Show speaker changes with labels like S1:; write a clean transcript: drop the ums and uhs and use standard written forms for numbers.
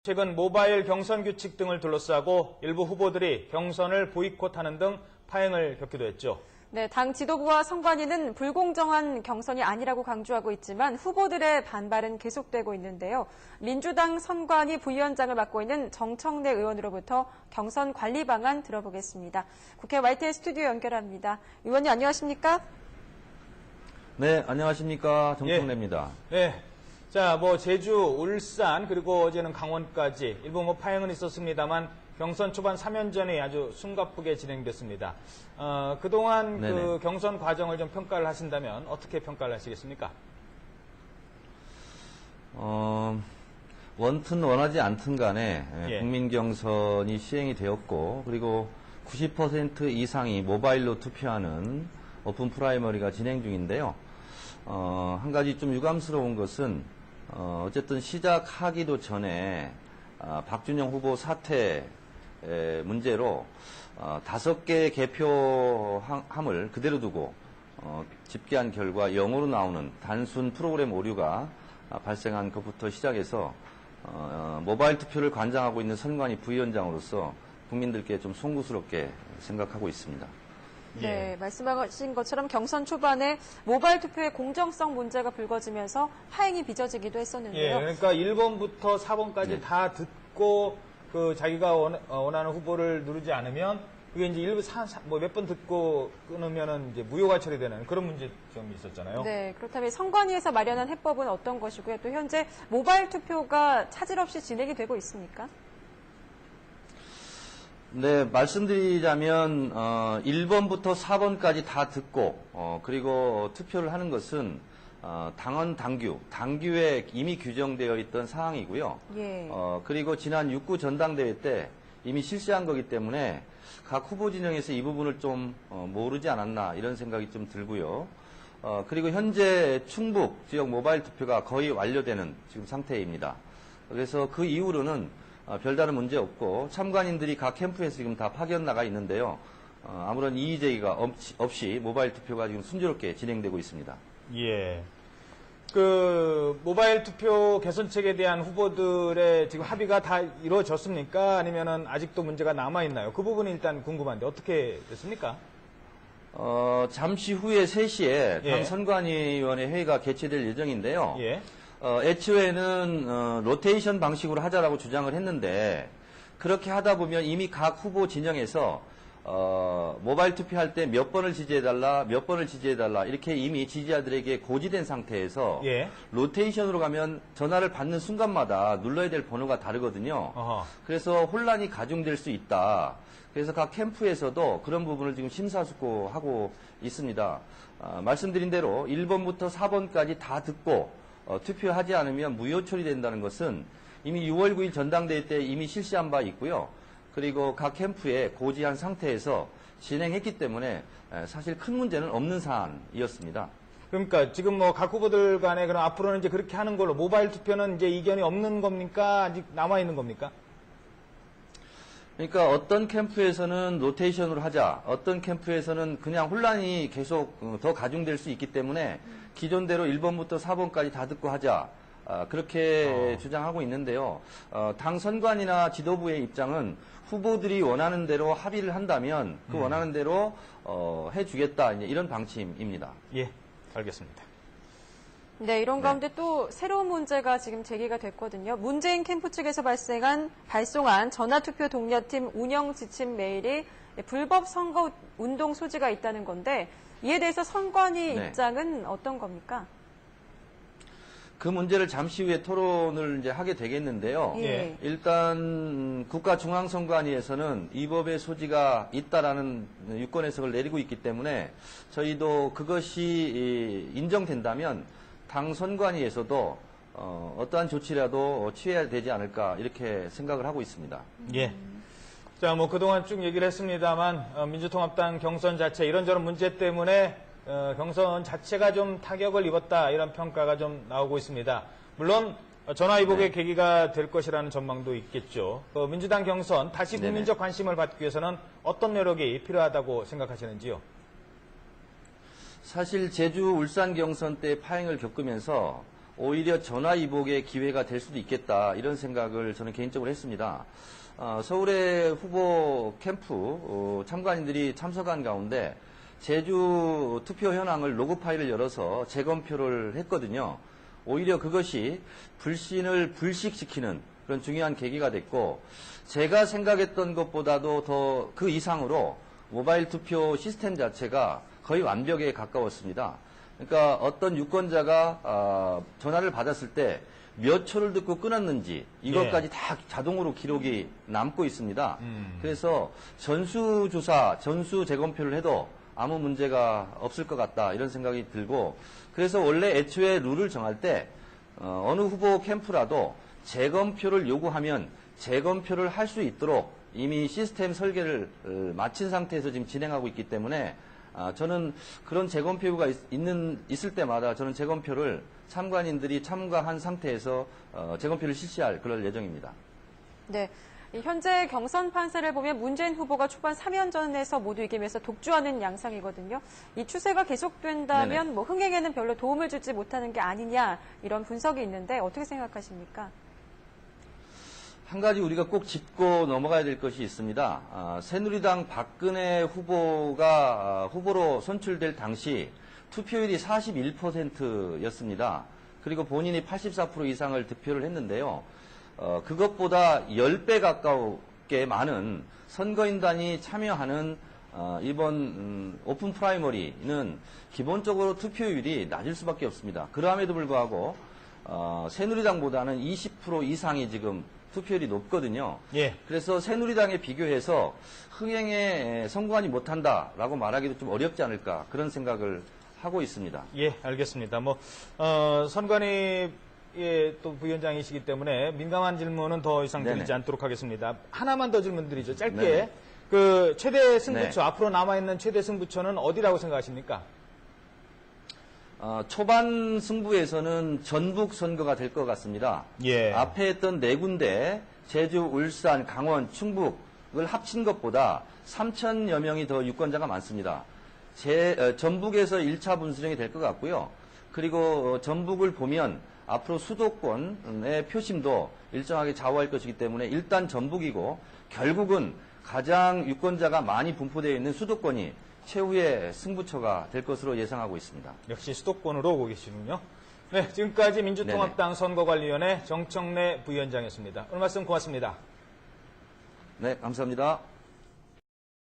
S1: 최근 모바일 경선 규칙 등을 둘러싸고 일부 후보들이 경선을 보이콧하는 등 파행을 겪기도 했죠.
S2: 네, 당 지도부와 선관위는 불공정한 경선이 아니라고 강조하고 있지만 후보들의 반발은 계속되고 있는데요. 민주당 선관위 부위원장을 맡고 있는 정청래 의원으로부터 경선 관리 방안 들어보겠습니다. 국회 YTN 스튜디오 연결합니다. 의원님 안녕하십니까?
S3: 네, 안녕하십니까? 정청래입니다.
S1: 네. 자, 제주, 울산, 그리고 어제는 강원까지 일부 파행은 있었습니다만 경선 초반 3연전이 아주 숨가쁘게 진행됐습니다. 그동안
S3: 네네.
S1: 그 경선 과정을 좀 평가를 하신다면 어떻게 평가를 하시겠습니까?
S3: 원튼 원하지 않든 간에
S1: 예.
S3: 국민 경선이 시행이 되었고, 그리고 90% 이상이 모바일로 투표하는 오픈 프라이머리가 진행 중인데요. 한 가지 좀 유감스러운 것은 어쨌든 시작하기도 전에 박준영 후보 사퇴 문제로 5개의 개표함을 그대로 두고 집계한 결과 0으로 나오는 단순 프로그램 오류가 발생한 것부터 시작해서 모바일 투표를 관장하고 있는 선관위 부위원장으로서 국민들께 좀 송구스럽게 생각하고 있습니다.
S2: 네, 말씀하신 것처럼 경선 초반에 모바일 투표의 공정성 문제가 불거지면서 파행이 빚어지기도 했었는데요.
S1: 예, 그러니까 1번부터 4번까지
S3: 네.
S1: 다 듣고 자기가 원하는 후보를 누르지 않으면 그게 이제 일부 몇 번 듣고 끊으면은 이제 무효가 처리되는 그런 문제점이 있었잖아요.
S2: 네, 그렇다면 선관위에서 마련한 해법은 어떤 것이고요? 또 현재 모바일 투표가 차질 없이 진행이 되고 있습니까?
S3: 네, 말씀드리자면 1번부터 4번까지 다 듣고 그리고 투표를 하는 것은 당원 당규에 이미 규정되어 있던 사항이고요.
S2: 예.
S3: 그리고 지난 6구 전당대회 때 이미 실시한 거기 때문에 각 후보 진영에서 이 부분을 좀 모르지 않았나 이런 생각이 좀 들고요. 그리고 현재 충북 지역 모바일 투표가 거의 완료되는 지금 상태입니다. 그래서 그 이후로는 별다른 문제 없고 참관인들이 각 캠프에서 지금 다 파견 나가 있는데요. 아무런 이의 제기가 없이 모바일 투표가 지금 순조롭게 진행되고 있습니다.
S1: 예. 모바일 투표 개선책에 대한 후보들의 지금 합의가 다 이루어졌습니까? 아니면은 아직도 문제가 남아있나요? 그 부분이 일단 궁금한데 어떻게 됐습니까?
S3: 잠시 후에 3시에
S1: 예.
S3: 당 선관위원회 회의가 개최될 예정인데요.
S1: 예.
S3: 애초에는 로테이션 방식으로 하자라고 주장을 했는데 그렇게 하다 보면 이미 각 후보 진영에서 모바일 투표할 때 몇 번을 지지해달라, 몇 번을 지지해달라 이렇게 이미 지지자들에게 고지된 상태에서
S1: 예.
S3: 로테이션으로 가면 전화를 받는 순간마다 눌러야 될 번호가 다르거든요.
S1: 어허.
S3: 그래서 혼란이 가중될 수 있다. 그래서 각 캠프에서도 그런 부분을 지금 심사숙고하고 있습니다. 말씀드린 대로 1번부터 4번까지 다 듣고 투표하지 않으면 무효 처리된다는 것은 이미 6월 9일 전당대회 때 이미 실시한 바 있고요. 그리고 각 캠프에 고지한 상태에서 진행했기 때문에 사실 큰 문제는 없는 사안이었습니다.
S1: 그러니까 지금 각 후보들 간에 그럼 앞으로는 이제 그렇게 하는 걸로 모바일 투표는 이제 이견이 없는 겁니까? 아직 남아있는 겁니까?
S3: 그러니까 어떤 캠프에서는 로테이션으로 하자, 어떤 캠프에서는 그냥 혼란이 계속 더 가중될 수 있기 때문에 기존대로 1번부터 4번까지 다 듣고 하자, 그렇게 주장하고 있는데요. 당 선관위나 지도부의 입장은 후보들이 원하는 대로 합의를 한다면 그 원하는 대로 해주겠다, 이런 방침입니다.
S1: 예, 알겠습니다.
S2: 네, 이런 가운데 또 새로운 문제가 지금 제기가 됐거든요. 문재인 캠프 측에서 발송한 전화투표 독려팀 운영 지침 메일이 불법 선거 운동 소지가 있다는 건데 이에 대해서 선관위
S3: 네.
S2: 입장은 어떤 겁니까?
S3: 그 문제를 잠시 후에 토론을 이제 하게 되겠는데요.
S2: 예.
S3: 일단 국가중앙선관위에서는 이 법의 소지가 있다라는 유권 해석을 내리고 있기 때문에 저희도 그것이 인정된다면 당 선관위에서도 어떠한 조치라도 취해야 되지 않을까 이렇게 생각을 하고 있습니다.
S1: 예. 자, 그동안 쭉 얘기를 했습니다만 민주통합당 경선 자체 이런저런 문제 때문에 경선 자체가 좀 타격을 입었다 이런 평가가 좀 나오고 있습니다. 물론 전화위복의 계기가 될 것이라는 전망도 있겠죠. 민주당 경선 다시 국민적 관심을 받기 위해서는 어떤 노력이 필요하다고 생각하시는지요?
S3: 사실 제주 울산 경선 때 파행을 겪으면서 오히려 전화위복의 기회가 될 수도 있겠다 이런 생각을 저는 개인적으로 했습니다. 서울의 후보 캠프 참관인들이 참석한 가운데 제주 투표 현황을 로그 파일을 열어서 재검표를 했거든요. 오히려 그것이 불신을 불식시키는 그런 중요한 계기가 됐고, 제가 생각했던 것보다도 더 그 이상으로 모바일 투표 시스템 자체가 거의 완벽에 가까웠습니다. 그러니까 어떤 유권자가 전화를 받았을 때 몇 초를 듣고 끊었는지 이것까지 다 자동으로 기록이 남고 있습니다. 그래서 전수조사, 전수 재검표를 해도 아무 문제가 없을 것 같다 이런 생각이 들고, 그래서 원래 애초에 룰을 정할 때 어느 후보 캠프라도 재검표를 요구하면 재검표를 할 수 있도록 이미 시스템 설계를 마친 상태에서 지금 진행하고 있기 때문에 저는 그런 재검표가 있을 때마다 저는 재검표를 참관인들이 참가한 상태에서 재검표를 실시할 그럴 예정입니다.
S2: 네. 현재 경선 판세를 보면 문재인 후보가 초반 3연전에서 모두 이기면서 독주하는 양상이거든요. 이 추세가 계속된다면
S3: 네네.
S2: 뭐 흥행에는 별로 도움을 주지 못하는 게 아니냐 이런 분석이 있는데 어떻게 생각하십니까?
S3: 한 가지 우리가 꼭 짚고 넘어가야 될 것이 있습니다. 새누리당 박근혜 후보가 후보로 선출될 당시 투표율이 41%였습니다. 그리고 본인이 84% 이상을 득표를 했는데요. 그것보다 10배 가깝게 많은 선거인단이 참여하는 이번 오픈 프라이머리는 기본적으로 투표율이 낮을 수밖에 없습니다. 그럼에도 불구하고 새누리당보다는 20% 이상이 지금 투표율이 높거든요.
S1: 예.
S3: 그래서 새누리당에 비교해서 흥행에 성공하지 못한다라고 말하기도 좀 어렵지 않을까 그런 생각을 하고 있습니다.
S1: 예, 알겠습니다. 선관위 또 부위원장이시기 때문에 민감한 질문은 더 이상 드리지
S3: 네네.
S1: 않도록 하겠습니다. 하나만 더 질문 드리죠. 짧게.
S3: 네네.
S1: 그 최대 승부처,
S3: 네.
S1: 앞으로 남아있는 최대 승부처는 어디라고 생각하십니까?
S3: 초반 승부에서는 전북 선거가 될 것 같습니다.
S1: 예.
S3: 앞에 했던 네 군데, 제주, 울산, 강원, 충북을 합친 것보다 3,000여 명이 더 유권자가 많습니다. 전북에서 1차 분수령이 될 것 같고요. 그리고 전북을 보면 앞으로 수도권의 표심도 일정하게 좌우할 것이기 때문에 일단 전북이고, 결국은 가장 유권자가 많이 분포되어 있는 수도권이 최후의 승부처가 될 것으로 예상하고 있습니다.
S1: 역시 수도권으로 오고 계시군요. 네, 지금까지 민주통합당 선거관리위원회 정청래 부위원장이었습니다. 오늘 말씀 고맙습니다.
S3: 네, 감사합니다.